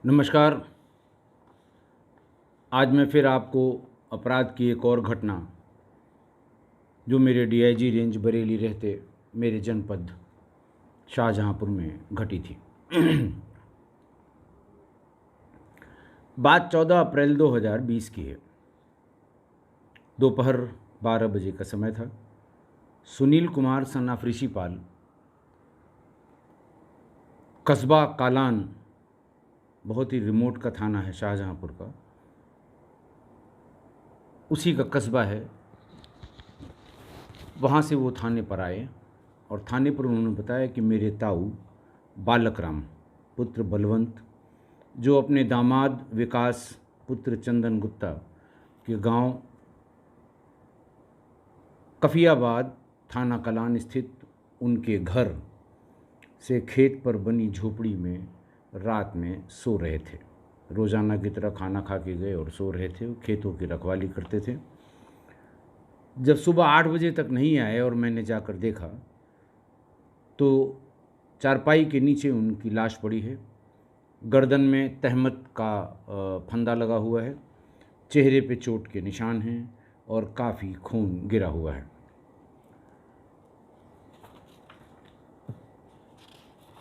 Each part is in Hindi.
नमस्कार। आज मैं फिर आपको अपराध की एक और घटना जो मेरे डीआईजी रेंज बरेली रहते मेरे जनपद शाहजहांपुर में घटी थी। बात 14 अप्रैल 2020 की है। दोपहर 12 बजे का समय था। सुनील कुमार सन ऑफ ऋषिपाल, कस्बा कालान, बहुत ही रिमोट का थाना है शाहजहांपुर का, उसी का कस्बा है। वहाँ से वो थाने पर आए और थाने पर उन्होंने बताया कि मेरे ताऊ बालक राम पुत्र बलवंत, जो अपने दामाद विकास पुत्र चंदन गुप्ता के गांव कफियाबाद थाना कलान स्थित उनके घर से खेत पर बनी झोपड़ी में रात में सो रहे थे। रोज़ाना की तरह खाना खा के गए और सो रहे थे। वो खेतों की रखवाली करते थे। जब सुबह 8 बजे तक नहीं आए और मैंने जाकर देखा तो चारपाई के नीचे उनकी लाश पड़ी है। गर्दन में तहमत का फंदा लगा हुआ है। चेहरे पे चोट के निशान हैं और काफ़ी खून गिरा हुआ है।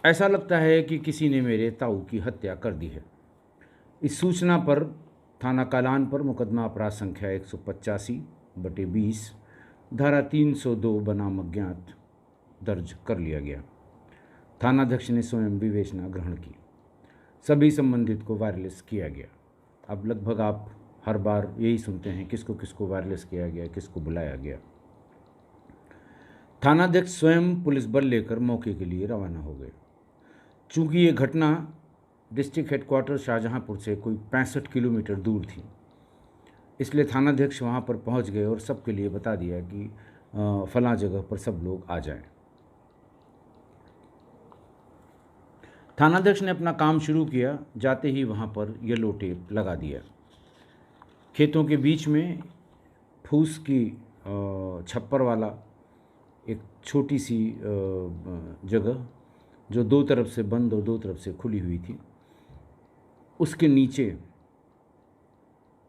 ऐसा लगता है कि किसी ने मेरे ताऊ की हत्या कर दी है। इस सूचना पर थाना कालान पर मुकदमा अपराध संख्या 185/20 धारा 302 बनाम अज्ञात दर्ज कर लिया गया। थानाध्यक्ष ने स्वयं विवेचना ग्रहण की। सभी संबंधित को वायरलेस किया गया। अब लगभग आप हर बार यही सुनते हैं, किसको किसको वायरलेस किया गया, किसको बुलाया गया। थानाध्यक्ष स्वयं पुलिस बल लेकर मौके के लिए रवाना हो गए। चूंकि ये घटना डिस्ट्रिक्ट हेडक्वार्टर शाहजहांपुर से कोई 65 किलोमीटर दूर थी, इसलिए थानाध्यक्ष वहाँ पर पहुँच गए और सबके लिए बता दिया कि फलां जगह पर सब लोग आ जाएं। थानाध्यक्ष ने अपना काम शुरू किया। जाते ही वहाँ पर येलो टेप लगा दिया। खेतों के बीच में फूस की छप्पर वाला एक छोटी सी जगह जो दो तरफ से बंद और दो तरफ से खुली हुई थी, उसके नीचे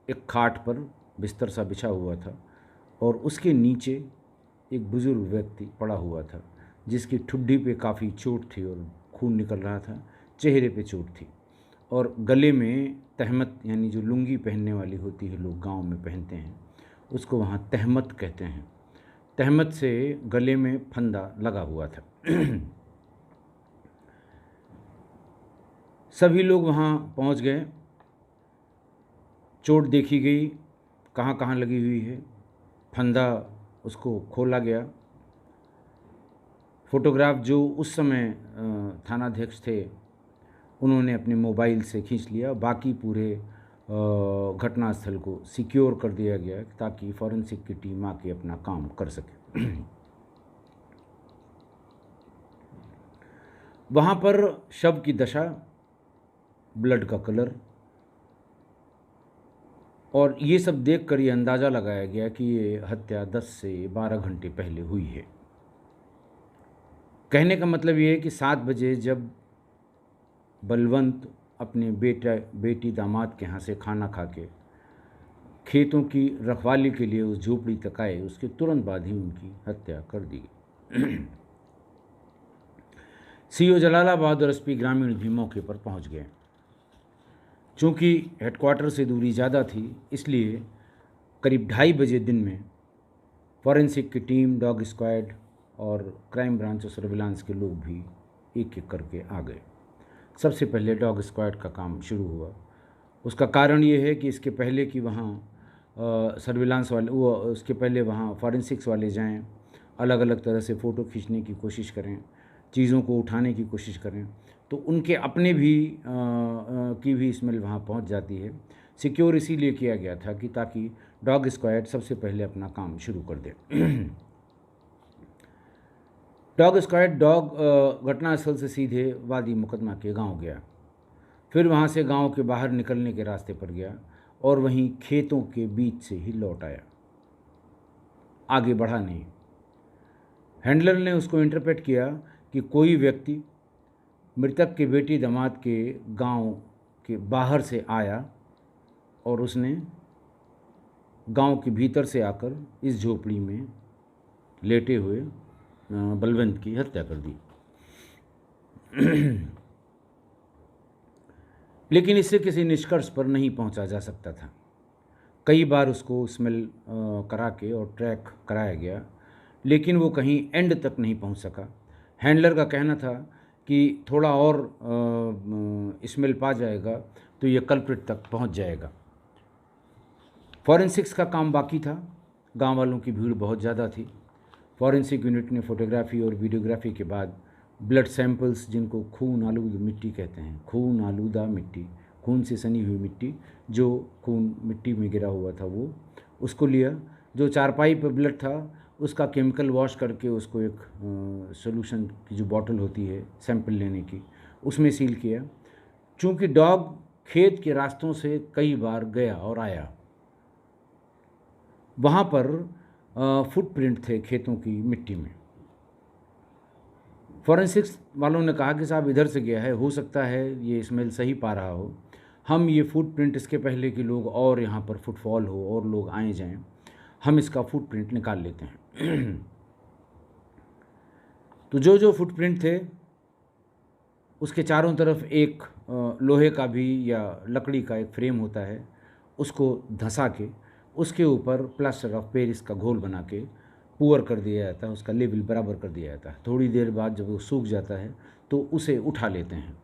एक खाट पर बिस्तर सा बिछा हुआ था और उसके नीचे एक बुजुर्ग व्यक्ति पड़ा हुआ था, जिसकी ठुड्डी पे काफ़ी चोट थी और खून निकल रहा था। चेहरे पे चोट थी और गले में तहमत, यानी जो लुंगी पहनने वाली होती है, लोग गांव में पहनते हैं, उसको वहाँ तहमत कहते हैं। तहमत से गले में फंदा लगा हुआ था। सभी लोग वहाँ पहुँच गए। चोट देखी गई, कहाँ कहाँ लगी हुई है, फंदा उसको खोला गया। फ़ोटोग्राफ जो उस समय थानाध्यक्ष थे उन्होंने अपने मोबाइल से खींच लिया। बाकी पूरे घटनास्थल को सिक्योर कर दिया गया ताकि फॉरेंसिक की टीम आके अपना काम कर सके। वहाँ पर शव की दशा, ब्लड का कलर और ये सब देखकर ये अंदाज़ा लगाया गया कि ये हत्या 10 से 12 घंटे पहले हुई है। कहने का मतलब ये है कि 7 बजे जब बलवंत अपने बेटी दामाद के यहाँ से खाना खा के खेतों की रखवाली के लिए उस झोपड़ी तक आए, उसके तुरंत बाद ही उनकी हत्या कर दी। सीओ जलालाबाद और एसपी ग्रामीण भी मौके पर पहुंच गए। चूँकि हेडक्वार्टर से दूरी ज़्यादा थी, इसलिए करीब 2:30 बजे दिन में फॉरेंसिक की टीम, डॉग स्क्वाड और क्राइम ब्रांच और सर्विलांस के लोग भी एक एक करके आ गए। सबसे पहले डॉग स्क्वाड का काम शुरू हुआ। उसका कारण ये है कि इसके पहले कि वहाँ सर्विलांस वाले उसके पहले वहाँ फॉरेंसिक्स वाले जाएं, अलग अलग तरह से फ़ोटो खींचने की कोशिश करें, चीज़ों को उठाने की कोशिश करें, तो उनके अपने भी की भी स्मेल वहाँ पहुँच जाती है। सिक्योर इसीलिए किया गया था कि ताकि डॉग स्क्वाड सबसे पहले अपना काम शुरू कर दे। डॉग स्क्वाड घटनास्थल से सीधे वादी मुकदमा के गांव गया, फिर वहां से गांव के बाहर निकलने के रास्ते पर गया और वहीं खेतों के बीच से ही लौट आया, आगे बढ़ा नहीं। हैंडलर ने उसको इंटरप्रेट किया कि कोई व्यक्ति मृतक के बेटी दामाद के गांव के बाहर से आया और उसने गांव के भीतर से आकर इस झोपड़ी में लेटे हुए बलवंत की हत्या कर दी। लेकिन इससे किसी निष्कर्ष पर नहीं पहुंचा जा सकता था। कई बार उसको स्मेल करा के और ट्रैक कराया गया, लेकिन वो कहीं एंड तक नहीं पहुंच सका। हैंडलर का कहना था कि थोड़ा और स्मेल पा जाएगा तो ये कल्प्रिट तक पहुंच जाएगा। फॉरेंसिक्स का काम बाकी था। गांव वालों की भीड़ बहुत ज़्यादा थी। फॉरेंसिक यूनिट ने फोटोग्राफी और वीडियोग्राफी के बाद ब्लड सैंपल्स, जिनको खून आलूद मिट्टी कहते हैं, खून आलूदा मिट्टी, खून से सनी हुई मिट्टी, जो खून मिट्टी में गिरा हुआ था वो उसको लिया। जो चारपाई पर ब्लड था उसका केमिकल वॉश करके उसको एक सॉल्यूशन की जो बॉटल होती है सैंपल लेने की, उसमें सील किया। चूँकि डॉग खेत के रास्तों से कई बार गया और आया, वहाँ पर फुटप्रिंट थे खेतों की मिट्टी में। फॉरेंसिक्स वालों ने कहा कि साहब इधर से गया है, हो सकता है ये स्मेल सही पा रहा हो, हम ये फुटप्रिंट इसके पहले कि लोग और यहाँ पर फुटफॉल हो और लोग आए जाएं, हम इसका फुटप्रिंट निकाल लेते हैं। तो जो जो फुटप्रिंट थे उसके चारों तरफ एक लोहे का भी या लकड़ी का एक फ्रेम होता है, उसको धंसा के उसके ऊपर प्लास्टर ऑफ पेरिस का घोल बना के पुअर कर दिया जाता है, उसका लेवल बराबर कर दिया जाता है। थोड़ी देर बाद जब वो सूख जाता है तो उसे उठा लेते हैं।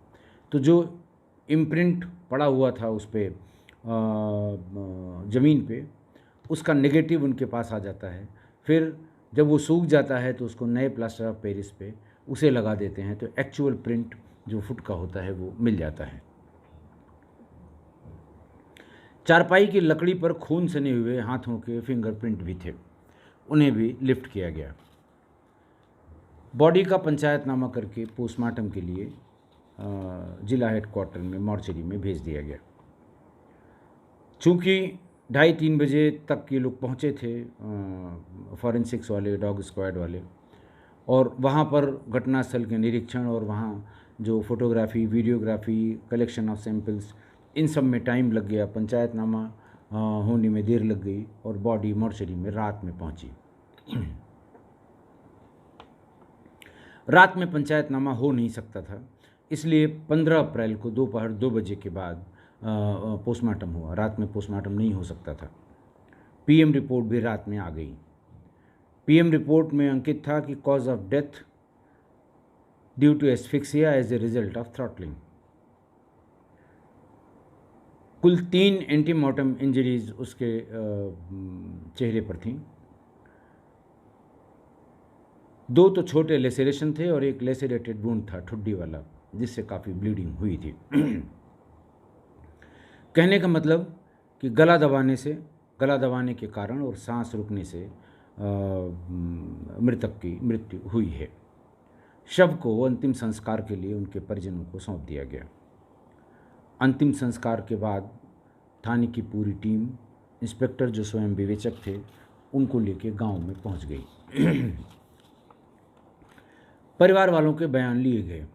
तो जो इम्प्रिंट पड़ा हुआ था उस पर ज़मीन पे, उसका नेगेटिव उनके पास आ जाता है। फिर जब वो सूख जाता है तो उसको नए प्लास्टर ऑफ पेरिस पे उसे लगा देते हैं, तो एक्चुअल प्रिंट जो फुट का होता है वो मिल जाता है। चारपाई की लकड़ी पर खून सने हुए हाथों के फिंगरप्रिंट भी थे, उन्हें भी लिफ्ट किया गया। बॉडी का पंचायतनामा करके पोस्टमार्टम के लिए जिला हेडक्वार्टर में मॉर्चरी में भेज दिया गया। चूँकि 2:30-3 बजे तक ये लोग पहुँचे थे, फॉरेंसिक्स वाले, डॉग स्क्वाड वाले, और वहाँ पर घटनास्थल के निरीक्षण और वहाँ जो photography, videography, collection of samples, इन सब में टाइम लग गया। पंचायतनामा होने में देर लग गई और बॉडी मॉर्चरी में रात में पहुँची। रात में पंचायतनामा हो नहीं सकता था, इसलिए 15 अप्रैल को दोपहर 2 बजे के बाद पोस्टमार्टम हुआ। रात में पोस्टमार्टम नहीं हो सकता था। पीएम रिपोर्ट भी रात में आ गई। पीएम रिपोर्ट में अंकित था कि cause of death due to asphyxia as a result of throttling. कुल 3 एंटीमॉर्टम इंजरीज उसके चेहरे पर थीं। 2 तो छोटे लेसेरेशन थे और एक लेसेरेटेड वुंड था ठुड्डी वाला, जिससे काफ़ी ब्लीडिंग हुई थी। कहने का मतलब कि गला दबाने के कारण और सांस रुकने से मृतक की मृत्यु हुई है। शव को अंतिम संस्कार के लिए उनके परिजनों को सौंप दिया गया। अंतिम संस्कार के बाद थाने की पूरी टीम, इंस्पेक्टर जो स्वयं विवेचक थे, उनको लेके गांव में पहुंच गई। परिवार वालों के बयान लिए गए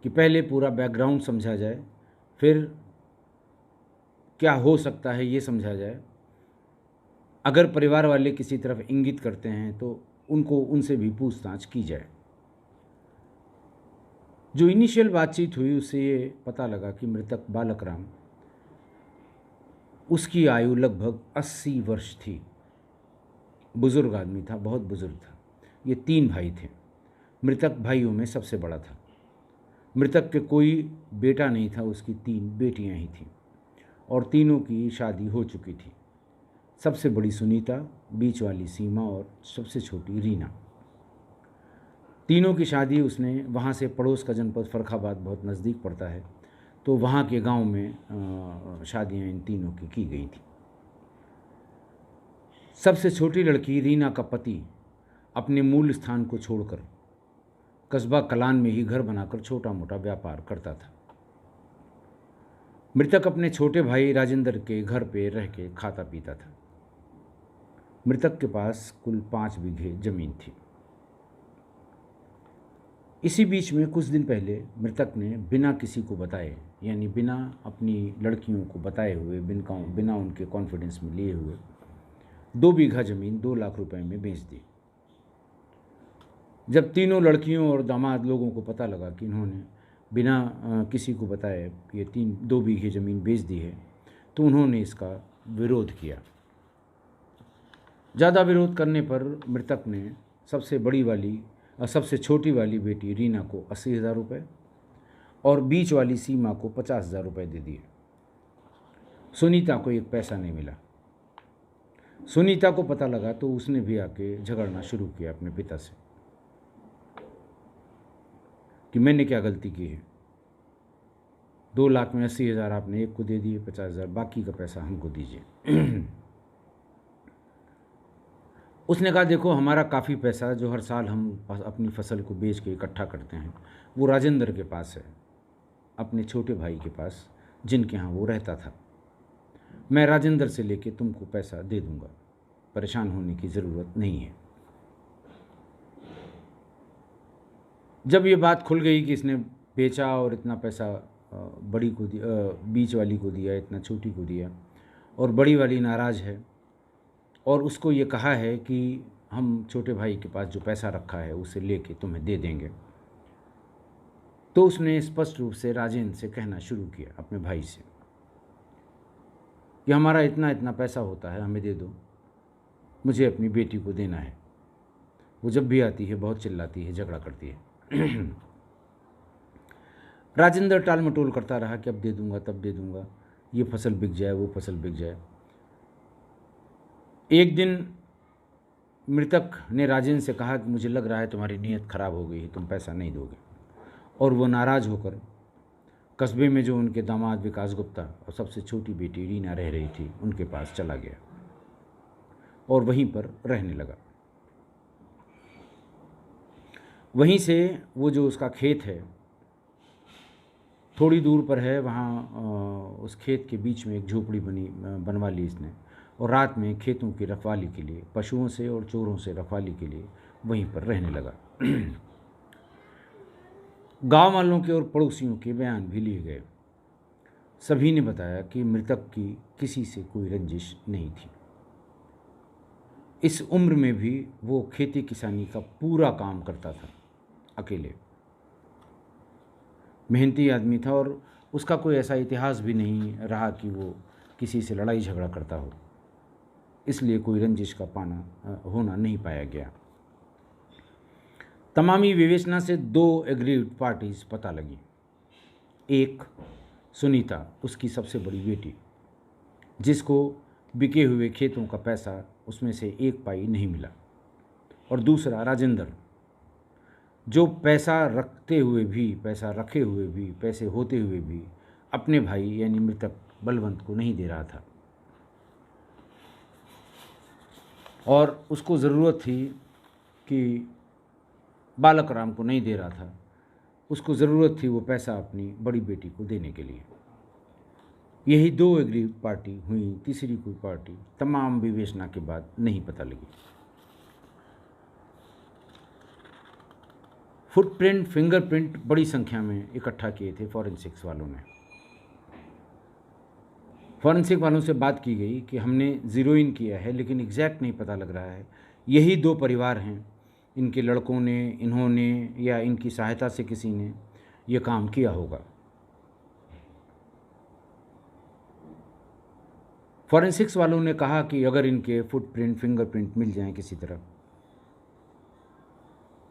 कि पहले पूरा बैकग्राउंड समझा जाए, फिर क्या हो सकता है ये समझा जाए। अगर परिवार वाले किसी तरफ इंगित करते हैं तो उनसे भी पूछताछ की जाए। जो इनिशियल बातचीत हुई उससे ये पता लगा कि मृतक बालक राम, उसकी आयु लगभग 80 वर्ष थी। बुज़ुर्ग आदमी था, बहुत बुज़ुर्ग था। ये 3 भाई थे। मृतक भाइयों में सबसे बड़ा था। मृतक के कोई बेटा नहीं था, उसकी 3 बेटियां ही थीं और तीनों की शादी हो चुकी थी। सबसे बड़ी सुनीता, बीच वाली सीमा और सबसे छोटी रीना। तीनों की शादी उसने वहाँ से, पड़ोस का जनपद फर्रुखाबाद बहुत नज़दीक पड़ता है, तो वहाँ के गांव में शादियाँ इन तीनों की गई थी। सबसे छोटी लड़की रीना का पति अपने मूल स्थान को छोड़कर कस्बा कलान में ही घर बनाकर छोटा मोटा व्यापार करता था। मृतक अपने छोटे भाई राजेंद्र के घर पे रह के खाता पीता था। मृतक के पास कुल 5 बीघे जमीन थी। इसी बीच में कुछ दिन पहले मृतक ने बिना किसी को बताए, यानी बिना अपनी लड़कियों को बताए हुए, बिना उनके कॉन्फिडेंस में लिए हुए 2 बीघा ज़मीन 2 लाख रुपए में बेच दी। जब तीनों लड़कियों और दामाद लोगों को पता लगा कि इन्होंने बिना किसी को बताए ये 2 बीघे ज़मीन बेच दी है, तो उन्होंने इसका विरोध किया। ज़्यादा विरोध करने पर मृतक ने सबसे छोटी वाली बेटी रीना को 80,000 रुपये और बीच वाली सीमा को 50,000 रुपये दे दिए। सुनीता को एक पैसा नहीं मिला। सुनीता को पता लगा तो उसने भी आके झगड़ना शुरू किया अपने पिता से कि मैंने क्या गलती की है, 2 लाख में 80,000 आपने एक को दे दिए, 50,000 बाकी का पैसा हमको दीजिए। उसने कहा देखो, हमारा काफ़ी पैसा जो हर साल हम अपनी फसल को बेच के इकट्ठा करते हैं वो राजेंद्र के पास है, अपने छोटे भाई के पास, जिनके यहाँ वो रहता था। मैं राजेंद्र से लेके तुमको पैसा दे दूंगा, परेशान होने की ज़रूरत नहीं है। जब ये बात खुल गई कि इसने बेचा और इतना पैसा बड़ी को दिया, बीच वाली को दिया, इतना छोटी को दिया, और बड़ी वाली नाराज़ है और उसको ये कहा है कि हम छोटे भाई के पास जो पैसा रखा है उसे लेके तुम्हें दे देंगे, तो उसने स्पष्ट रूप से राजेंद्र से कहना शुरू किया, अपने भाई से, कि हमारा इतना इतना पैसा होता है, हमें दे दो, मुझे अपनी बेटी को देना है। वो जब भी आती है बहुत चिल्लाती है, झगड़ा करती है। राजेंद्र टाल मटोल करता रहा कि अब दे दूंगा, तब दे दूंगा, ये फसल बिक जाए, वो फसल बिक जाए। एक दिन मृतक ने राजेंद्र से कहा कि मुझे लग रहा है तुम्हारी नीयत खराब हो गई है, तुम पैसा नहीं दोगे, और वो नाराज़ होकर कस्बे में जो उनके दामाद विकास गुप्ता और सबसे छोटी बेटी रीना रह रही थी उनके पास चला गया और वहीं पर रहने लगा। वहीं से वो जो उसका खेत है थोड़ी दूर पर है, वहाँ उस खेत के बीच में एक झोपड़ी बनवा ली इसने, और रात में खेतों की रखवाली के लिए, पशुओं से और चोरों से रखवाली के लिए वहीं पर रहने लगा। गांव वालों के और पड़ोसियों के बयान भी लिए गए। सभी ने बताया कि मृतक की किसी से कोई रंजिश नहीं थी। इस उम्र में भी वो खेती किसानी का पूरा काम करता था, अकेले। मेहनती आदमी था और उसका कोई ऐसा इतिहास भी नहीं रहा कि वो किसी से लड़ाई झगड़ा करता हो, इसलिए कोई रंजिश का होना नहीं पाया गया। तमामी विवेचना से 2 एग्रीड पार्टीज पता लगी। एक सुनीता, उसकी सबसे बड़ी बेटी, जिसको बिके हुए खेतों का पैसा उसमें से 1 पाई नहीं मिला, और दूसरा राजेंद्र, जो पैसा रखे हुए भी, पैसे होते हुए भी अपने भाई यानी मृतक बलवंत को नहीं दे रहा था, और उसको ज़रूरत थी कि बालक राम को नहीं दे रहा था, उसको ज़रूरत थी वो पैसा अपनी बड़ी बेटी को देने के लिए। यही 2 एग्री पार्टी हुई, तीसरी कोई पार्टी तमाम विवेचना के बाद नहीं पता लगी। फुटप्रिंट, फिंगरप्रिंट बड़ी संख्या में इकट्ठा किए थे फॉरेंसिक्स वालों ने। फॉरेंसिक वालों से बात की गई कि हमने ज़ीरो इन किया है लेकिन एग्जैक्ट नहीं पता लग रहा है, यही 2 परिवार हैं, इनके लड़कों ने, इन्होंने या इनकी सहायता से किसी ने ये काम किया होगा। फॉरेंसिक्स वालों ने कहा कि अगर इनके फुटप्रिंट, फिंगरप्रिंट मिल जाएं किसी तरह,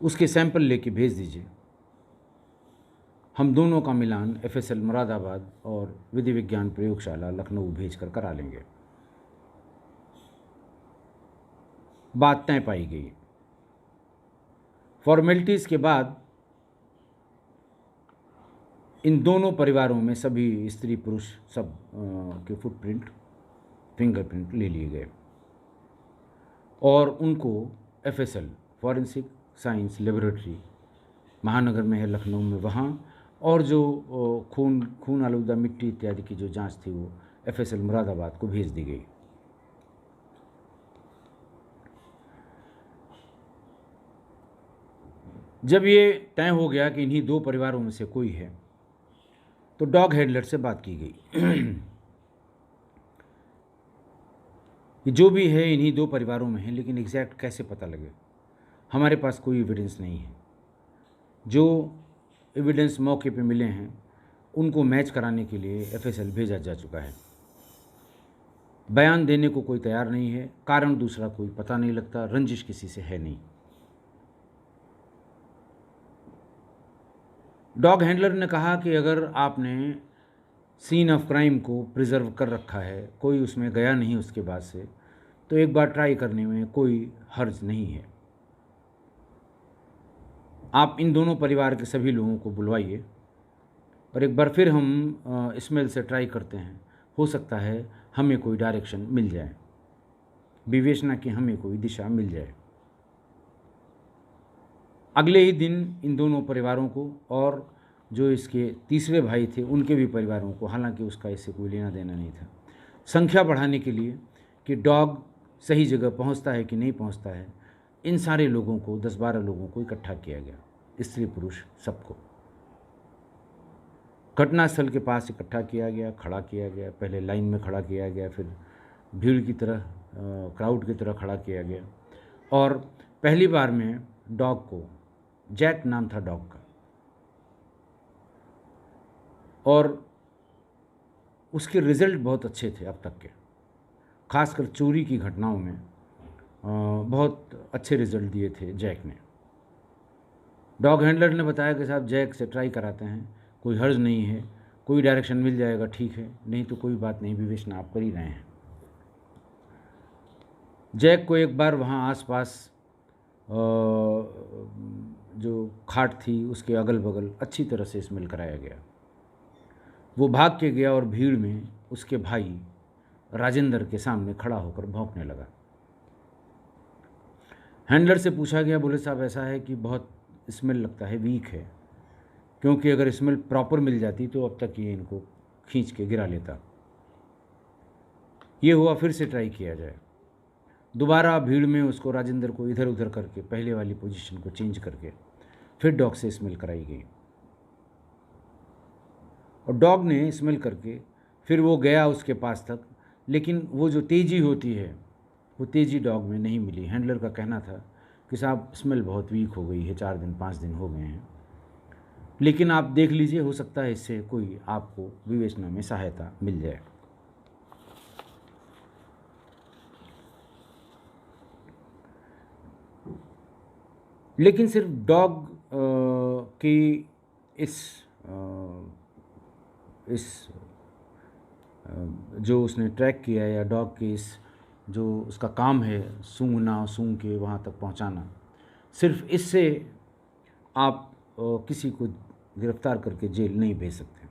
उसके सैंपल लेके भेज दीजिए, हम दोनों का मिलान FSL मुरादाबाद और विधि विज्ञान प्रयोगशाला लखनऊ भेजकर करा लेंगे। बात तय पाई गई। फॉर्मेलिटीज़ के बाद इन दोनों परिवारों में सभी स्त्री पुरुष सब के फुटप्रिंट, फिंगरप्रिंट ले लिए गए और उनको FSL फॉरेंसिक साइंस लेबोरेटरी महानगर में है लखनऊ में, वहाँ, और जो खून आलूदा मिट्टी इत्यादि की जो जांच थी वो FSL मुरादाबाद को भेज दी गई। जब ये तय हो गया कि इन्हीं दो परिवारों में से कोई है, तो डॉग हैंडलर से बात की गई कि जो भी है इन्हीं दो परिवारों में है, लेकिन एग्जैक्ट कैसे पता लगे? हमारे पास कोई एविडेंस नहीं है। जो एविडेंस मौके पे मिले हैं उनको मैच कराने के लिए एफएसएल भेजा जा चुका है। बयान देने को कोई तैयार नहीं है, कारण दूसरा कोई पता नहीं लगता, रंजिश किसी से है नहीं। डॉग हैंडलर ने कहा कि अगर आपने सीन ऑफ क्राइम को प्रिजर्व कर रखा है, कोई उसमें गया नहीं उसके बाद से, तो एक बार ट्राई करने में कोई हर्ज नहीं है। आप इन दोनों परिवार के सभी लोगों को बुलवाइए और एक बार फिर हम स्मेल से ट्राई करते हैं। हो सकता है हमें कोई डायरेक्शन मिल जाए, विवेचना की हमें कोई दिशा मिल जाए। अगले ही दिन इन दोनों परिवारों को और जो इसके तीसरे भाई थे उनके भी परिवारों को, हालांकि उसका इससे कोई लेना देना नहीं था, संख्या बढ़ाने के लिए कि डॉग सही जगह पहुंचता है कि नहीं पहुंचता है, इन सारे लोगों को 10-12 लोगों को इकट्ठा किया गया, स्त्री पुरुष सबको घटनास्थल के पास इकट्ठा किया गया, खड़ा किया गया। पहले लाइन में खड़ा किया गया, फिर भीड़ की तरह, क्राउड की तरह खड़ा किया गया। और पहली बार में डॉग को, जैक नाम था डॉग का, और उसके रिज़ल्ट बहुत अच्छे थे अब तक के, खासकर चोरी की घटनाओं में बहुत अच्छे रिज़ल्ट दिए थे जैक ने। डॉग हैंडलर ने बताया कि साहब जैक से ट्राई कराते हैं, कोई हर्ज नहीं है, कोई डायरेक्शन मिल जाएगा ठीक है, नहीं तो कोई बात नहीं, विवेचना आप कर ही रहे हैं। जैक को एक बार वहाँ आसपास जो खाट थी उसके अगल बगल अच्छी तरह से स्मेल कराया गया। वो भाग के गया और भीड़ में उसके भाई राजेंद्र के सामने खड़ा होकर भौंकने लगा। हैंडलर से पूछा गया, बोले साहब ऐसा है कि बहुत स्मेल लगता है, वीक है, क्योंकि अगर स्मेल प्रॉपर मिल जाती तो अब तक ये इनको खींच के गिरा लेता। ये हुआ, फिर से ट्राई किया जाए। दोबारा भीड़ में उसको, राजेंद्र को इधर उधर करके पहले वाली पोजीशन को चेंज करके फिर डॉग से स्मेल कराई गई, और डॉग ने स्मेल करके फिर वो गया उसके पास तक, लेकिन वो जो तेज़ी होती है वो तेज़ी डॉग में नहीं मिली। हैंडलर का कहना था कि साहब स्मेल बहुत वीक हो गई है, 4 दिन 5 दिन हो गए हैं, लेकिन आप देख लीजिए, हो सकता है इससे कोई आपको विवेचना में सहायता मिल जाए। लेकिन सिर्फ डॉग की इस जो उसने ट्रैक किया, या डॉग के इस जो उसका काम है सूंघना, सूंघ के वहाँ तक पहुँचाना, सिर्फ इससे आप किसी को गिरफ्तार करके जेल नहीं भेज सकते।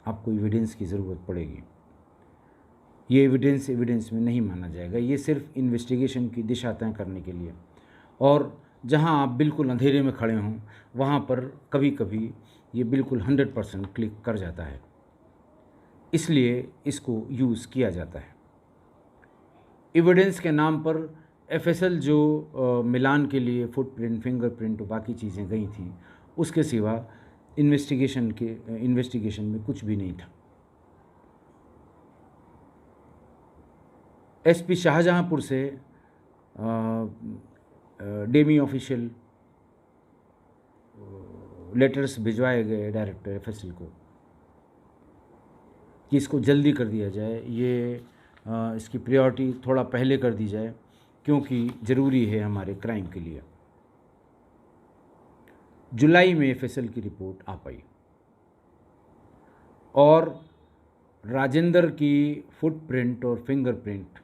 आपको एविडेंस की ज़रूरत पड़ेगी। ये एविडेंस में नहीं माना जाएगा। ये सिर्फ इन्वेस्टिगेशन की दिशा तय करने के लिए, और जहाँ आप बिल्कुल अंधेरे में खड़े हों वहाँ पर कभी कभी ये बिल्कुल 100% क्लिक कर जाता है, इसलिए इसको यूज़ किया जाता है। एविडेंस के नाम पर एफएसएल जो मिलान के लिए फुटप्रिंट, फिंगरप्रिंट और बाकी चीज़ें गई थी, उसके सिवा इन्वेस्टिगेशन में कुछ भी नहीं था। एसपी शाहजहांपुर से डेमी ऑफिशियल लेटर्स भिजवाए गए डायरेक्टर एफएसएल को कि इसको जल्दी कर दिया जाए, ये इसकी प्रायोरिटी थोड़ा पहले कर दी जाए, क्योंकि ज़रूरी है हमारे क्राइम के लिए। जुलाई में एफएसएल की रिपोर्ट आ पाई, और राजेंद्र की फुटप्रिंट और फिंगरप्रिंट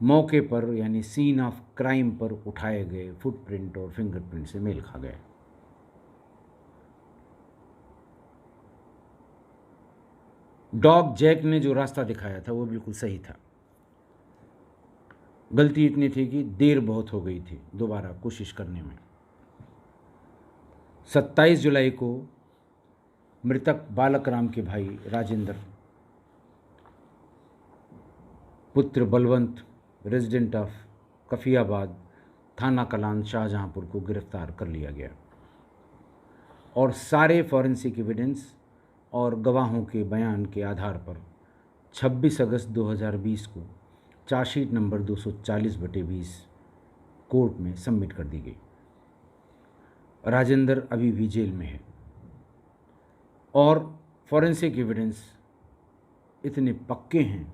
मौके पर, यानी सीन ऑफ क्राइम पर उठाए गए फुटप्रिंट और फिंगरप्रिंट से मेल खा गए। डॉग जैक ने जो रास्ता दिखाया था वो बिल्कुल सही था। गलती इतनी थी कि देर बहुत हो गई थी दोबारा कोशिश करने में। 27 जुलाई को मृतक बालक राम के भाई राजेंद्र, पुत्र बलवंत, रेजिडेंट ऑफ कफियाबाद, थाना कलान शाहजहाँपुर को गिरफ्तार कर लिया गया और सारे फॉरेंसिक एविडेंस और गवाहों के बयान के आधार पर 26 अगस्त 2020 को चार्जशीट नंबर 240/20 कोर्ट में सबमिट कर दी गई। राजेंद्र अभी भी जेल में है और फॉरेंसिक एविडेंस इतने पक्के हैं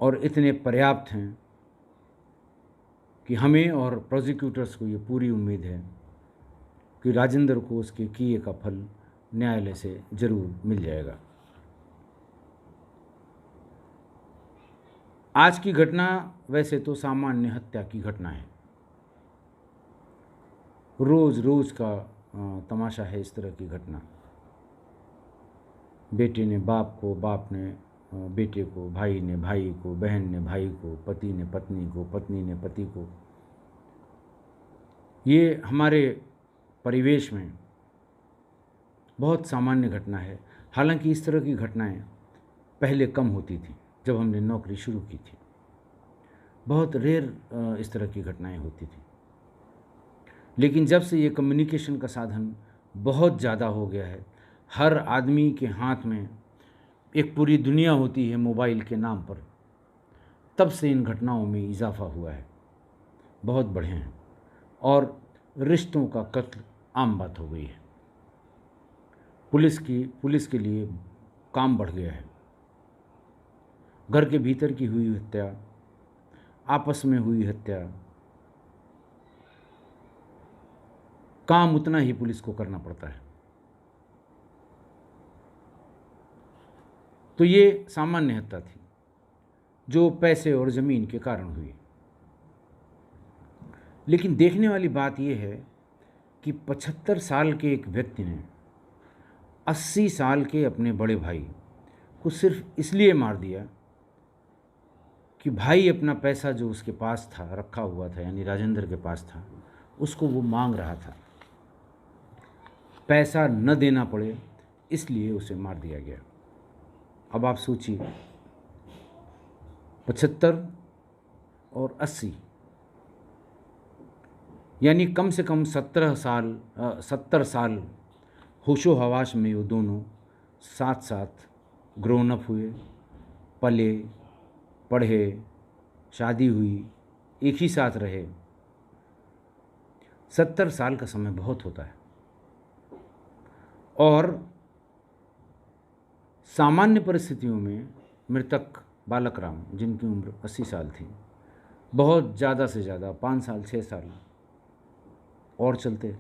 और इतने पर्याप्त हैं कि हमें और प्रोसिक्यूटर्स को ये पूरी उम्मीद है कि राजेंद्र को उसके किए का फल न्यायालय से ज़रूर मिल जाएगा। आज की घटना वैसे तो सामान्य हत्या की घटना है, रोज़ रोज़ का तमाशा है इस तरह की घटना। बेटे ने बाप को, बाप ने बेटे को, भाई ने भाई को, बहन ने भाई को, पति ने पत्नी को, पत्नी ने पति को। ये हमारे परिवेश में बहुत सामान्य घटना है। हालांकि इस तरह की घटनाएं पहले कम होती थी जब हमने नौकरी शुरू की थी, बहुत रेयर इस तरह की घटनाएं होती थी। लेकिन जब से ये कम्युनिकेशन का साधन बहुत ज़्यादा हो गया है, हर आदमी के हाथ में एक पूरी दुनिया होती है मोबाइल के नाम पर, तब से इन घटनाओं में इजाफा हुआ है, बहुत बढ़े हैं और रिश्तों का कत्ल आम बात हो गई है। पुलिस के लिए काम बढ़ गया है। घर के भीतर की हुई हत्या, आपस में हुई हत्या, काम उतना ही पुलिस को करना पड़ता है। तो ये सामान्य हत्या थी जो पैसे और ज़मीन के कारण हुई। लेकिन देखने वाली बात यह है कि 75 साल के एक व्यक्ति ने 80 साल के अपने बड़े भाई को सिर्फ इसलिए मार दिया कि भाई अपना पैसा जो उसके पास था, रखा हुआ था, यानी राजेंद्र के पास था, उसको वो मांग रहा था। पैसा न देना पड़े इसलिए उसे मार दिया गया। अब आप सोचिए, 75 और 80, यानी कम से कम 70 साल होशो हवास में वो दोनों साथ साथ ग्रोन अप हुए, पले, पढ़े, शादी हुई, एक ही साथ रहे। 70 साल का समय बहुत होता है और सामान्य परिस्थितियों में मृतक बालक राम, जिनकी उम्र 80 साल थी, बहुत ज़्यादा से ज़्यादा 5 साल 6 साल और चलते,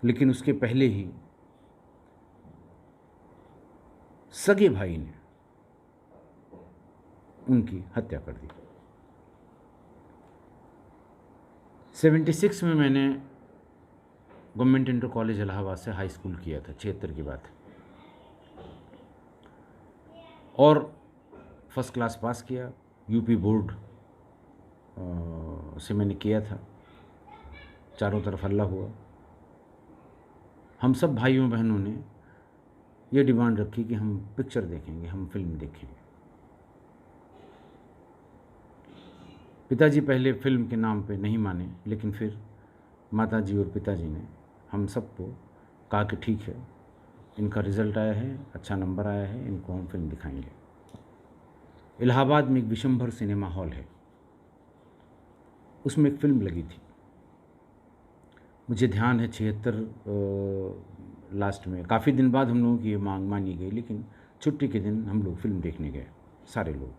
लेकिन उसके पहले ही सगे भाई ने उनकी हत्या कर दी। 76 में मैंने गवर्नमेंट इंटर कॉलेज इलाहाबाद से हाई स्कूल किया था, 76 की बात है, और फर्स्ट क्लास पास किया। यूपी बोर्ड से मैंने किया था, चारों तरफ हल्ला हुआ। हम सब भाइयों बहनों ने ये डिमांड रखी कि हम पिक्चर देखेंगे, हम फिल्म देखेंगे। पिताजी पहले फिल्म के नाम पे नहीं माने, लेकिन फिर माताजी और पिताजी ने हम सबको कहा कि ठीक है, इनका रिज़ल्ट आया है, अच्छा नंबर आया है, इनको हम फिल्म दिखाएंगे। इलाहाबाद में एक विशंभर सिनेमा हॉल है, उसमें एक फ़िल्म लगी थी। मुझे ध्यान है 76 लास्ट में, काफ़ी दिन बाद हम लोगों की ये मांग मानी गई, लेकिन छुट्टी के दिन हम लोग फिल्म देखने गए, सारे लोग।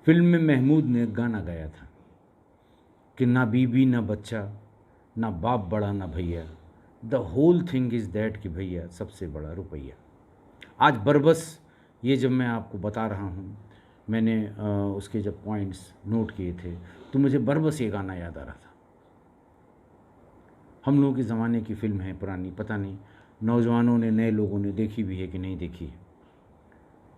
फिल्म में महमूद ने एक गाना गाया था कि ना बीबी ना बच्चा, ना बाप बड़ा ना भैया, the whole thing is that कि भैया सबसे बड़ा रुपया। आज बरबस ये जब मैं आपको बता रहा हूँ, मैंने उसके जब पॉइंट्स नोट किए थे तो मुझे बरबस ये गाना याद आ रहा था। हम लोगों के ज़माने की फ़िल्म है पुरानी, पता नहीं नौजवानों ने, नए लोगों ने देखी भी है कि नहीं देखी है।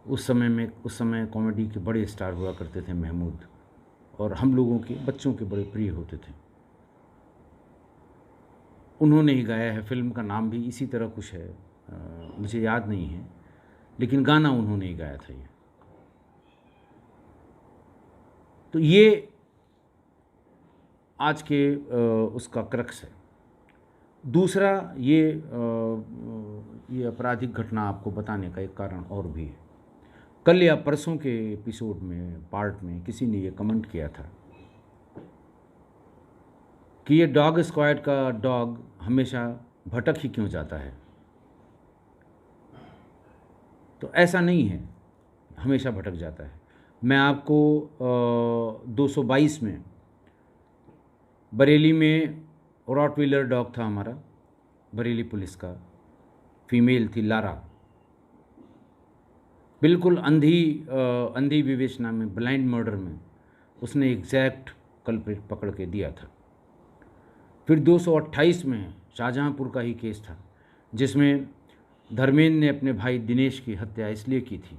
उस समय कॉमेडी के बड़े स्टार हुआ करते थे महमूद, और हम लोगों के बच्चों के बड़े प्रिय होते थे। उन्होंने ही गाया है, फिल्म का नाम भी इसी तरह कुछ है, मुझे याद नहीं है, लेकिन गाना उन्होंने ही गाया था ये। तो ये आज के उसका क्रक्स है। दूसरा, ये आपराधिक घटना आपको बताने का एक कारण और भी है। कल या परसों के एपिसोड में, पार्ट में, किसी ने ये कमेंट किया था कि ये डॉग स्क्वाड का डॉग हमेशा भटक ही क्यों जाता है। तो ऐसा नहीं है, हमेशा भटक जाता है। मैं आपको 222 में बरेली में रॉटवीलर डॉग था हमारा, बरेली पुलिस का, फीमेल थी लारा, बिल्कुल अंधी विवेचना में, ब्लाइंड मर्डर में उसने एग्जैक्ट कल्प्रिट पकड़ के दिया था। फिर 228 में शाहजहांपुर का ही केस था, जिसमें धर्मेंद्र ने अपने भाई दिनेश की हत्या इसलिए की थी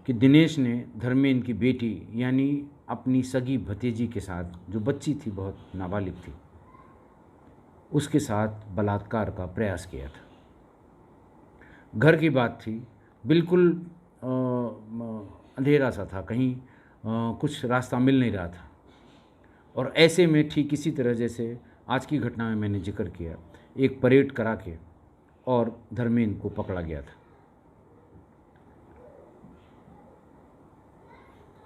कि दिनेश ने धर्मेंद्र की बेटी यानी अपनी सगी भतीजी के साथ, जो बच्ची थी, बहुत नाबालिग थी, उसके साथ बलात्कार का प्रयास किया था। घर की बात थी, बिल्कुल अंधेरा सा था, कहीं कुछ रास्ता मिल नहीं रहा था। और ऐसे में ठीक इसी तरह जैसे आज की घटना में मैंने जिक्र किया, एक परेड करा के और धर्मेंद्र को पकड़ा गया था।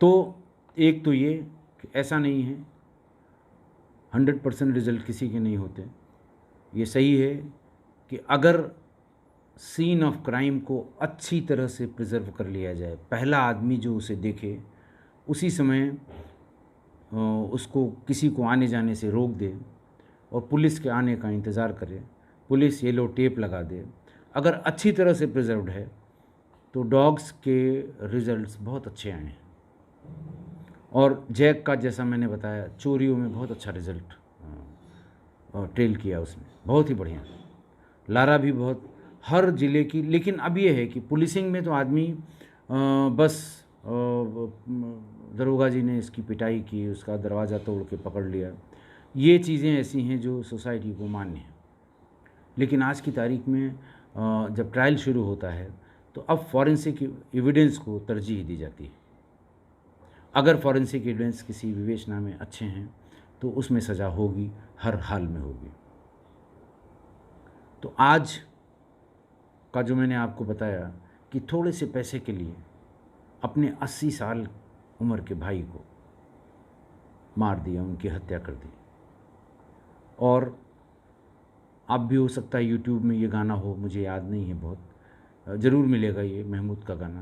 तो एक तो ये कि ऐसा नहीं है 100% रिजल्ट किसी के नहीं होते। ये सही है कि अगर सीन ऑफ क्राइम को अच्छी तरह से प्रिजर्व कर लिया जाए, पहला आदमी जो उसे देखे उसी समय उसको, किसी को आने जाने से रोक दे और पुलिस के आने का इंतज़ार करे, पुलिस येलो टेप लगा दे, अगर अच्छी तरह से प्रिजर्व्ड है तो डॉग्स के रिजल्ट्स बहुत अच्छे आए हैं। और जैक का, जैसा मैंने बताया, चोरियों में बहुत अच्छा रिजल्ट ट्रेल किया उसने, बहुत ही बढ़िया। लारा भी बहुत, हर ज़िले की। लेकिन अब ये है कि पुलिसिंग में तो आदमी बस दरोगा जी ने इसकी पिटाई की, उसका दरवाज़ा तोड़ के पकड़ लिया, ये चीज़ें ऐसी हैं जो सोसाइटी को मान्य है। लेकिन आज की तारीख में जब ट्रायल शुरू होता है तो अब फॉरेंसिक एविडेंस को तरजीह दी जाती है। अगर फॉरेंसिक एविडेंस किसी विवेचना में अच्छे हैं तो उसमें सज़ा होगी, हर हाल में होगी। तो आज का जो मैंने आपको बताया कि थोड़े से पैसे के लिए अपने 80 साल उम्र के भाई को मार दिया, उनकी हत्या कर दी। और अब भी हो सकता है यूट्यूब में ये गाना हो, मुझे याद नहीं है, बहुत ज़रूर मिलेगा ये महमूद का गाना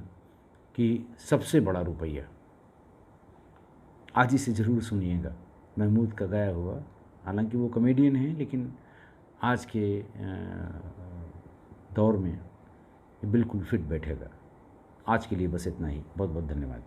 कि सबसे बड़ा रुपया। आज इसे ज़रूर सुनिएगा, महमूद का गाया हुआ। हालांकि वो कॉमेडियन हैं, लेकिन आज के दौर में ये बिल्कुल फिट बैठेगा। आज के लिए बस इतना ही। बहुत बहुत धन्यवाद।